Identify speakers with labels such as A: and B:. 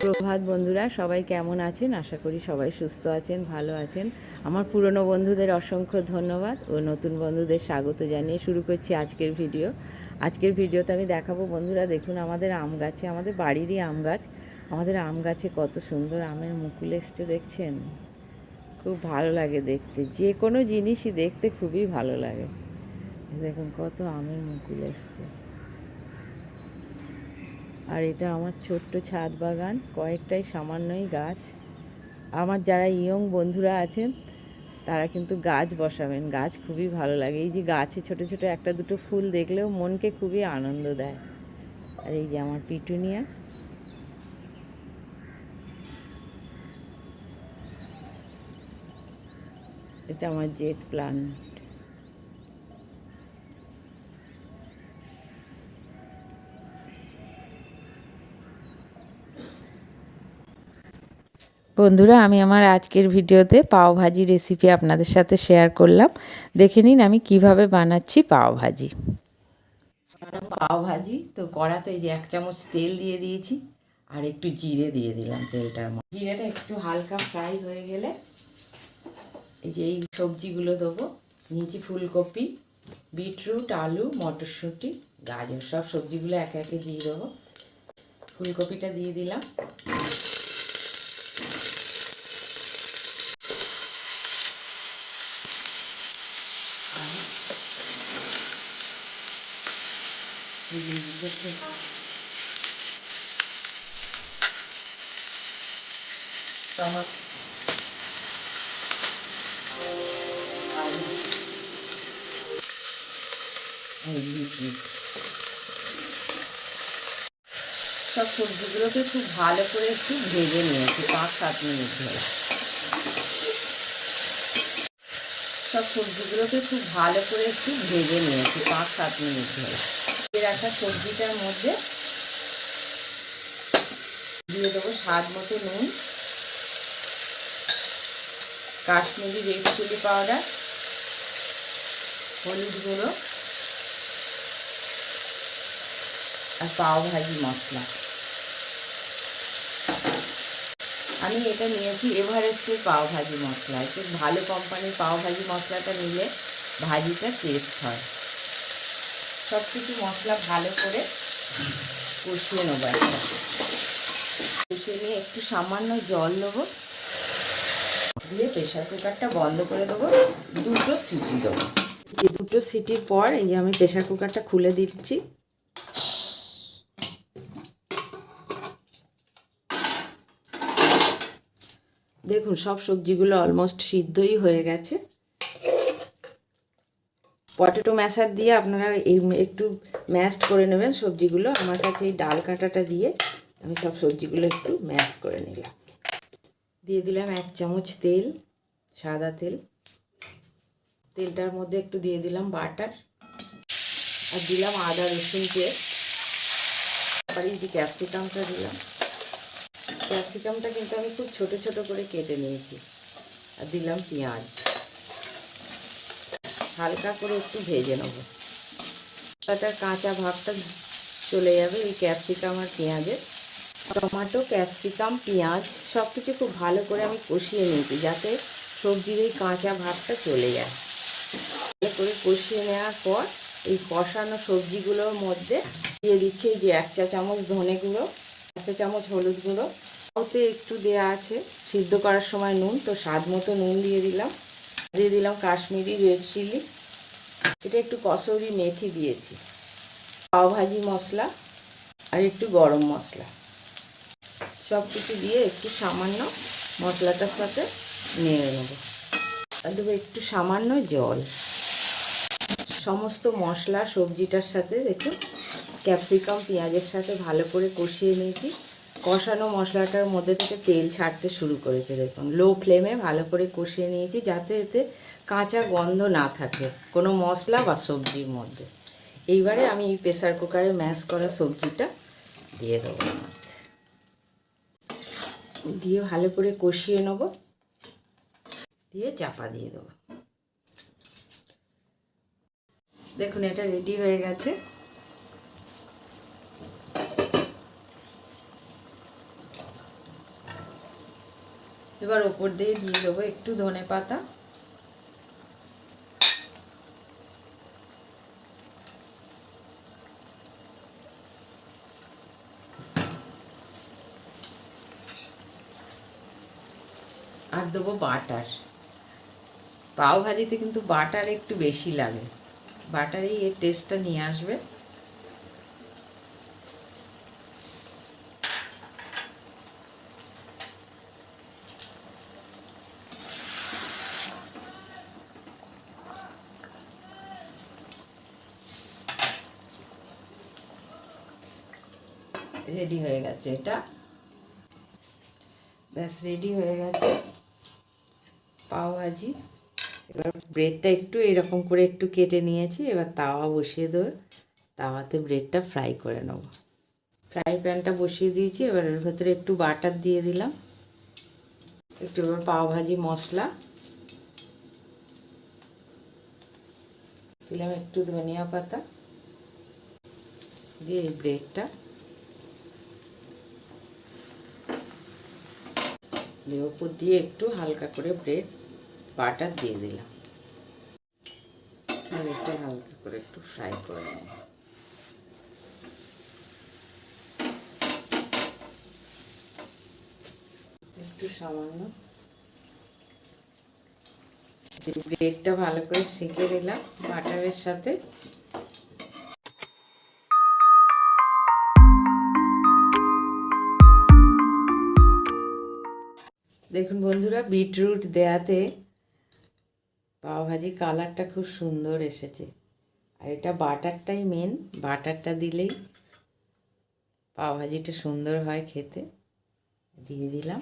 A: সুপ্রভাত বন্ধুরা, সবাই কেমন আছেন? আশা করি সবাই সুস্থ আছেন, ভালো আছেন। আমার পুরনো বন্ধুদের অসংখ্য ধন্যবাদ ও নতুন বন্ধুদের স্বাগত জানিয়ে শুরু করছি আজকের ভিডিও। আজকের ভিডিওতে আমি দেখাবো বন্ধুরা, দেখুন আমাদের আম গাছে, আমাদের বাড়িরই আম গাছ, আমাদের আম গাছে কত সুন্দর আমের মুকুল এসছে দেখছেন। খুব ভালো লাগে দেখতে, যে কোনো জিনিসই দেখতে খুবই ভালো লাগে। দেখুন কত আমের মুকুল এসছে। আর এটা আমার ছোট্ট ছাদ বাগান, কয়েকটাই সামান্যই গাছ। আমার যারা ইয়ং বন্ধুরা আছেন তারা কিন্তু গাছ বসাবেন, গাছ খুবই ভালো লাগে। এই যে গাছে ছোট ছোট একটা দুটো ফুল দেখলেও মনকে খুবই আনন্দ দেয়। আর এই যে আমার পিটুনিয়া, এটা আমার জেট প্লান্ট। বন্ধুরা, আমি আমার আজকের ভিডিওতে পাও ভাজি রেসিপি আপনাদের সাথে শেয়ার করলাম। দেখে নিন আমি কিভাবে বানাচ্ছি পাও ভাজি। পাও ভাজি তো কড়াতে যে 1 চামচ তেল দিয়ে দিয়েছি আর একটু জিরে দিয়ে দিলাম তেলটার মধ্যে। জিরেটা একটু হালকা ফ্রাই হয়ে গেলে এই যে এই সবজিগুলো দেবো। নিয়েছি ফুলকপি, বিটরুট, আলু, মটরশুঁটি, গাজর, সব সবজিগুলো একে একে দিয়ে দেবো। ফুলকপিটা দিয়ে দিলাম। সব সবজিগুলোকে খুব ভালো করে একটু ভেজে নিয়েছি 5-7 মিনিট ধরে। সব সবজিগুলোকে খুব ভালো করে একটু ভেজে নিয়েছি 5-7 মিনিট ধরে। রাখা সবজিটার মধ্যে দিয়ে দেবো স্বাদ মতো নুন, কাশ্মীরি রেড চিলি পাউডার, হলুদ গুঁড়ো আর পাও ভাজি মশলা। আমি এটা নিয়েছি এভারেস্টের পাও ভাজি মশলা। একটু ভালো কোম্পানির পাও ভাজি মশলাটা নিলে ভাজিটা টেস্ট হয়। সব কিছু মশলা ভালো করে কষিয়ে নেবো। একটা কষিয়ে নিয়ে একটু সামান্য জল দেবো, দিয়ে প্রেশার কুকারটা বন্ধ করে দেবো। 2টো সিটি দেবো। এই 2টো সিটির পর এই যে আমি প্রেশার কুকারটা খুলে দিচ্ছি। দেখুন সব সবজিগুলো অলমোস্ট সিদ্ধই হয়ে গেছে। পটেটো ম্যাশার দিয়ে আপনারা এই একটু ম্যাশড করে নেবেন সবজিগুলো। আমার কাছে এই ডাল কাঁটাটা দিয়ে আমি সব সবজিগুলো একটু ম্যাশ করে নিলাম। দিয়ে দিলাম 1 চামচ তেল, সাদা তেল। তেলটার মধ্যে একটু দিয়ে দিলাম বাটার আর দিলাম আদা রসুন পেস্ট। আর এই যে ক্যাপসিকামটা দিলাম। ক্যাপসিকামটা কিন্তু আমি খুব ছোট ছোট করে কেটে নিয়েছি। আর দিলাম পেঁয়াজ, হালকা করে একটু ভেজে নেব। তার কাঁচা ভাবটা চলে যাবে এই ক্যাপসিকাম আর পেঁয়াজের। টমেটো, ক্যাপসিকাম, পেঁয়াজ সব কিছু খুব ভালো করে আমি কষিয়ে নিয়েছি যাতে সবজির এই কাঁচা ভাবটা চলে যায়। ভালো করে কষিয়ে নেওয়ার পর এই কষানো সবজিগুলোর মধ্যে দিয়ে দিচ্ছি এই যে 1 চা চামচ ধনে গুঁড়ো, 1 চা চামচ হলুদ গুঁড়ো। ওতে একটু দেওয়া আছে সিদ্ধ করার সময় নুন, তো স্বাদ মতো নুন দিয়ে দিলাম। দিয়ে দিলাম কাশ্মীরি রেড চিলি, এটা একটু কসুরি মেথি দিয়েছি, পাও ভাজি মশলা আর একটু গরম মশলা। সব কিছু দিয়ে একটু সামান্য মশলাটার সাথে নেড়ে নেব। আর দেবো একটু সামান্য জল। সমস্ত মশলা সবজিটার সাথে দেখুন ক্যাপসিকাম পেঁয়াজের সাথে ভালো করে কষিয়ে নিয়েছি। কষানো মশলাটার মধ্যে থেকে তেল ছাড়তে শুরু করেছে। দেখুন লো ফ্লেমে ভালো করে কষিয়ে নিয়েছি যাতে এতে কাঁচা গন্ধ না থাকে কোনো মশলা বা সবজির মধ্যে। এইবারে আমি এই প্রেসার কুকারে ম্যাশ করা সবজিটা দিয়ে দেবো, দিয়ে ভালো করে কষিয়ে নেব, দিয়ে চাপা দিয়ে দেবো। দেখুন এটা রেডি হয়ে গেছে। এবার ওপর দিয়ে দিয়ে দেবো একটু ধনেপাতা, আর দেবো বাটার। পাও ভাজিতে কিন্তু বাটার একটু বেশি লাগে, বাটারেই এর টেস্টটা নিয়ে আসবে। রেডি হয়ে গেছে এটা, ব্যাস রেডি হয়ে গেছে পাও ভাজি। এবার ব্রেডটা একটু এরকম করে একটু কেটে নিয়েছি, এবার তাওয়া বসিয়ে দেবো, তাওয়াতে ব্রেডটা ফ্রাই করে নেব। ফ্রাই প্যানটা বসিয়ে দিয়েছি, এবার এর ভেতরে একটু বাটার দিয়ে দিলাম, একটু এবার পাও ভাজি মশলা দিলাম, একটু ধনিয়া পাতা দিয়ে এই ব্রেডটা ওপর দিয়ে একটু হালকা করে ব্রেড বাটার দিয়ে দিলাম, আর এটা হালকা করে একটু ফ্রাই করে নেব। একটু সামান্য ব্রেডটা ভালো করে সেঁকে দিলাম বাটারের সাথে। দেখুন বন্ধুরা, বিটরুট দেয়াতে পাওভাজি কালারটা খুব সুন্দর এসেছে, আর এটা বাটারটাই মেন, বাটারটা দিলেই পাওভাজিটা সুন্দর হয় খেতে। দিয়ে দিলাম।